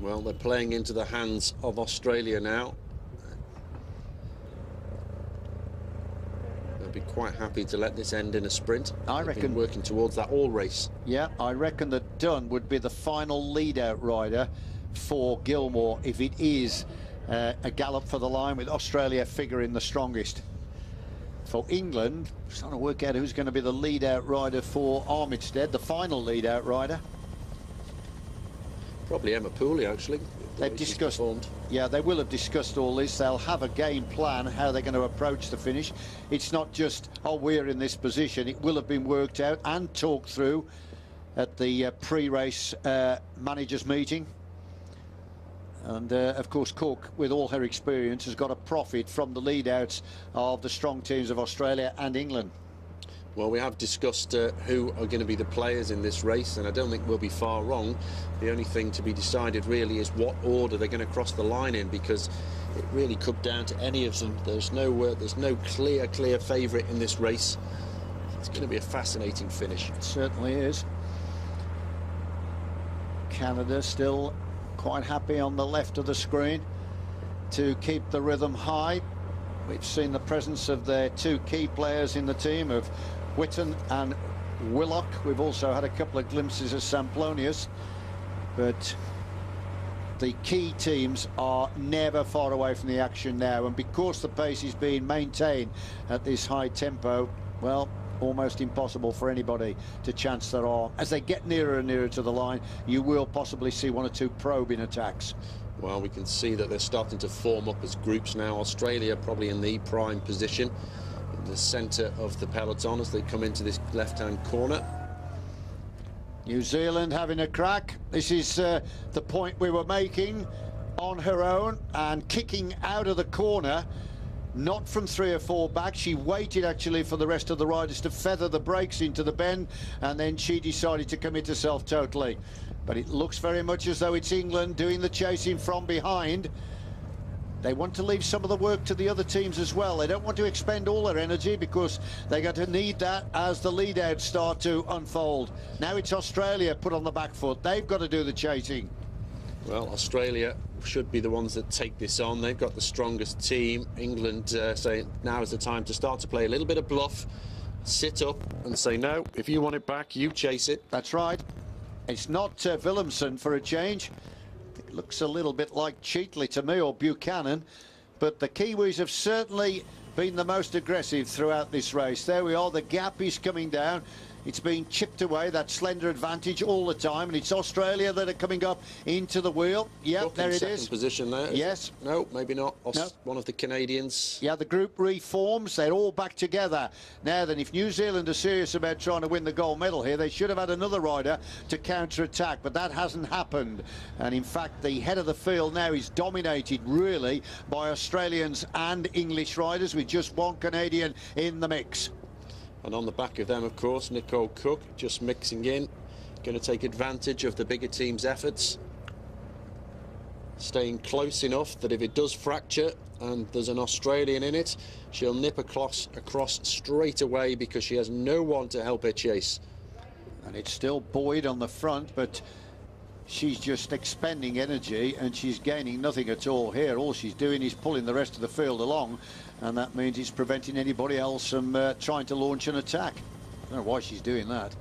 Well, they're playing into the hands of Australia now. They'll be quite happy to let this end in a sprint. I They've reckon been working towards that all race. Yeah, I reckon that Dunn would be the final lead-out rider for Gilmore if it is a gallop for the line, with Australia figuring the strongest. For England, trying to work out who's going to be the lead-out rider for Armitstead, the final lead-out rider. Probably Emma Pooley, actually. They've discussed, yeah, they will have discussed all this. They'll have a game plan, how they're going to approach the finish. It's not just, oh, we're in this position. It will have been worked out and talked through at the pre-race managers meeting. And, of course, Cook, with all her experience, has got a profit from the lead-outs of the strong teams of Australia and England. Well, we have discussed who are going to be the players in this race, and I don't think we'll be far wrong. The only thing to be decided really is what order they're going to cross the line in, because it really could down to any of them. There's no clear favourite in this race. It's going to be a fascinating finish. It certainly is. Canada still quite happy on the left of the screen to keep the rhythm high. We've seen the presence of their two key players in the team of Whitten and Willock. We've also had a couple of glimpses of Samplonius, but the key teams are never far away from the action now, and because the pace is being maintained at this high tempo, well, almost impossible for anybody to chance their arm. As they get nearer and nearer to the line, you will possibly see one or two probing attacks. Well, we can see that they're starting to form up as groups now. Australia probably in the prime position, in the centre of the peloton as they come into this left-hand corner. New Zealand having a crack. This is the point we were making, on her own and kicking out of the corner. Not from 3 or 4 back. She waited actually for the rest of the riders to feather the brakes into the bend, and then she decided to commit herself totally. But it looks very much as though it's England doing the chasing from behind. They want to leave some of the work to the other teams as well. They don't want to expend all their energy, because they're going to need that as the lead-outs start to unfold. Now it's Australia put on the back foot. They've got to do the chasing. Well, Australia should be the ones that take this on. They've got the strongest team. England say now is the time to start to play a little bit of bluff, sit up and say, no, if you want it back, you chase it. That's right. It's not Willemsen for a change. It looks a little bit like Cheatley to me, or Buchanan, but the Kiwis have certainly been the most aggressive throughout this race. There we are, the gap is coming down. It's being chipped away, that slender advantage all the time, and it's Australia that are coming up into the wheel. Yep, there it is. Position there. Yes. No, maybe not. No. One of the Canadians. Yeah, the group reforms. They're all back together. Now then, if New Zealand are serious about trying to win the gold medal here, they should have had another rider to counter-attack, but that hasn't happened. And in fact, the head of the field now is dominated really by Australians and English riders, with just one Canadian in the mix. And on the back of them, of course, Nicole Cook just mixing in, going to take advantage of the bigger team's efforts, staying close enough that if it does fracture and there's an Australian in it, she'll nip across straight away, because she has no one to help her chase. And it's still Boyd on the front, but she's just expending energy and she's gaining nothing at all here. All she's doing is pulling the rest of the field along, and that means it's preventing anybody else from trying to launch an attack. I don't know why she's doing that.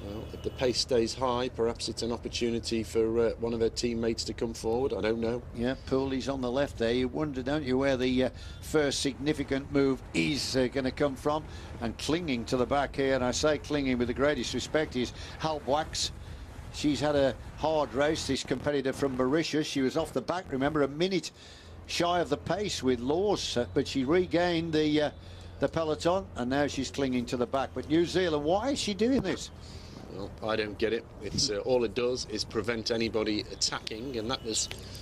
Well, if the pace stays high, perhaps it's an opportunity for one of her teammates to come forward. I don't know. Yeah, Pooley's on the left there. You wonder, don't you, where the first significant move is going to come from. And clinging to the back here, and I say clinging with the greatest respect, is Halbwachs. She's had a hard race, this competitor from Mauritius. She was off the back, remember, a minute shy of the pace with Laws, but she regained the peloton, and now she's clinging to the back. But New Zealand, why is she doing this? Well, I don't get it. It's all it does is prevent anybody attacking, and that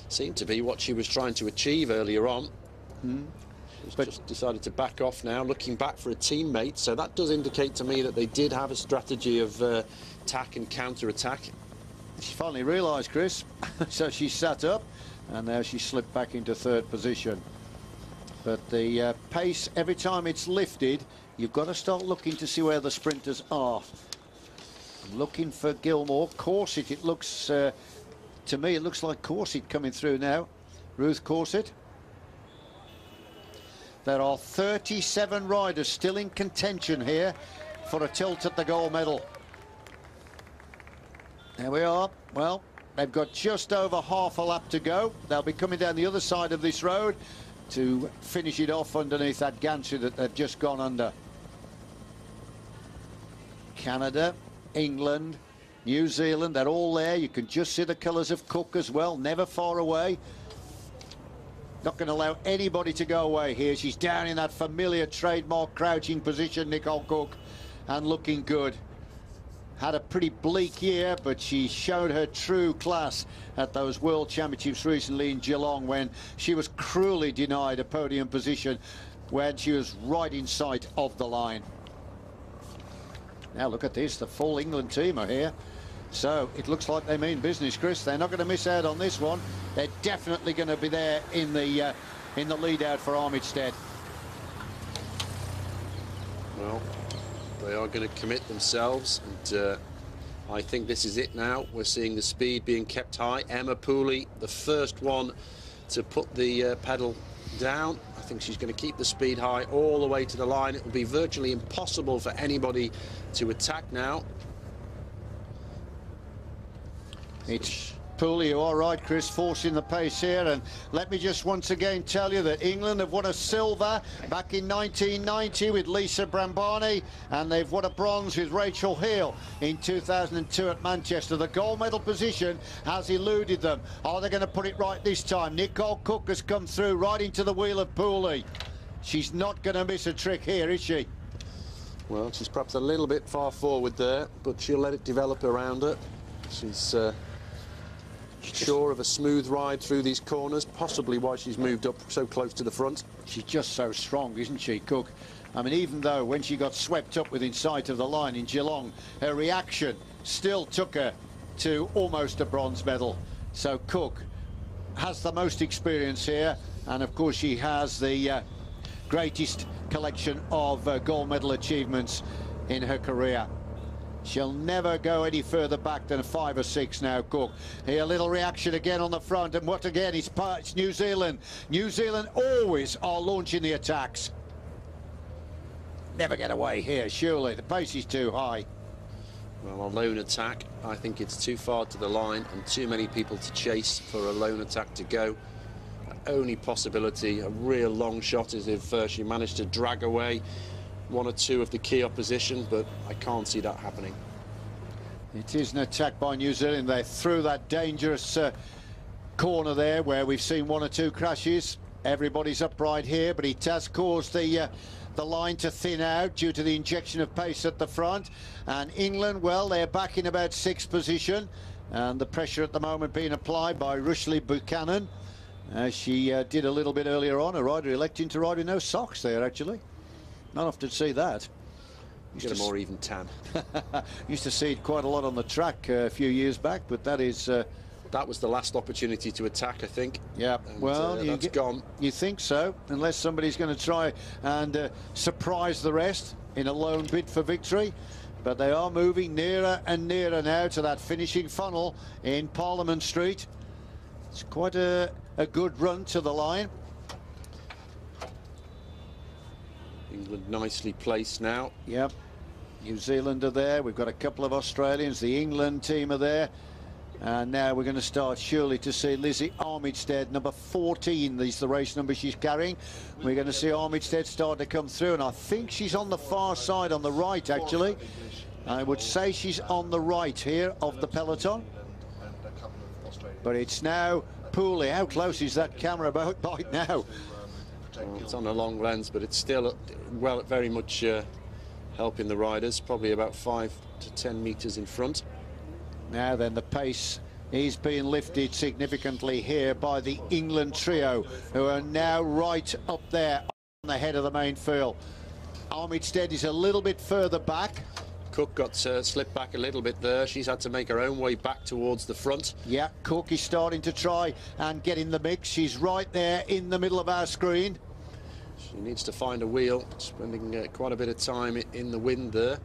seemed to be what she was trying to achieve earlier on. But just decided to back off now, looking back for a teammate. So that does indicate to me that they did have a strategy of attack and counter-attack. She finally realised, Chris, so she sat up, and now she slipped back into third position. But the pace, every time it's lifted, you've got to start looking to see where the sprinters are. Looking for Gilmore. Corset, it looks, to me, it looks like Corset coming through now. Ruth Corset. There are 37 riders still in contention here for a tilt at the gold medal. There we are. Well, they've got just over half a lap to go. They'll be coming down the other side of this road to finish it off underneath that gantry that they've just gone under. Canada, England, New Zealand, they're all there. You can just see the colours of Cook as well, never far away. Not going to allow anybody to go away here. She's down in that familiar trademark crouching position, Nicole Cook, and looking good. Had a pretty bleak year, but she showed her true class at those World Championships recently in Geelong, when she was cruelly denied a podium position when she was right in sight of the line. Now look at this, the full England team are here. So it looks like they mean business, Chris. They're not going to miss out on this one. They're definitely going to be there in the lead out for Armitstead. Well, they are going to commit themselves, and I think this is it now. We're seeing the speed being kept high. Emma Pooley, the first one to put the pedal down. I think she's going to keep the speed high all the way to the line. It will be virtually impossible for anybody to attack now. It's Pooley, you are right, Chris, forcing the pace here. And let me just once again tell you that England have won a silver back in 1990 with Lisa Brambani, and they've won a bronze with Rachel Heel in 2002 at Manchester. The gold medal position has eluded them. Are they going to put it right this time? Nicole Cook has come through right into the wheel of Pooley. She's not going to miss a trick here, is she? Well, she's perhaps a little bit far forward there, but she'll let it develop around her. She's sure of a smooth ride through these corners, possibly why she's moved up so close to the front. She's just so strong, isn't she, Cook? I mean, even though when she got swept up within sight of the line in Geelong, her reaction still took her to almost a bronze medal. So Cook has the most experience here, and of course she has the greatest collection of gold medal achievements in her career. She'll never go any further back than 5 or 6 now, Cook. Here, a little reaction again on the front, and what again? It's New Zealand. New Zealand always are launching the attacks. Never get away here, surely. The pace is too high. Well, a lone attack, I think it's too far to the line and too many people to chase for a lone attack to go. The only possibility, a real long shot, is if she managed to drag away one or two of the key opposition, but I can't see that happening. It is an attack by New Zealand. They threw that dangerous corner there where we've seen 1 or 2 crashes. Everybody's upright here, but it has caused the line to thin out due to the injection of pace at the front. And England, well, they're back in about 6th position, and the pressure at the moment being applied by Rushley Buchanan, as she did a little bit earlier on. A rider electing to ride with no socks there, actually. Not often see that. Get a more even tan. Used to see it quite a lot on the track a few years back, but that is... that was the last opportunity to attack, I think. Yeah, and, well, that's gone. You think so, unless somebody's going to try and surprise the rest in a lone bid for victory. But they are moving nearer and nearer now to that finishing funnel in Parliament Street. It's quite a good run to the line. England nicely placed now. Yep. New Zealand are there. We've got a couple of Australians. The England team are there. And now we're going to start surely to see Lizzie Armitstead, number 14 is the race number she's carrying. We're going to see Armitstead start to come through, and I think she's on the far side, on the right actually. I would say she's on the right here of the peloton. But it's now Pooley. How close is that camera by now? Well, it's on a long lens, but it's still very much helping the riders, probably about 5 to 10 metres in front. Now then, the pace is being lifted significantly here by the England trio, who are now right up there on the head of the main field. Armitstead is a little bit further back. Cook got slipped back a little bit there. She's had to make her own way back towards the front. Yeah, Cook is starting to try and get in the mix. She's right there in the middle of our screen. She needs to find a wheel, spending quite a bit of time in the wind there.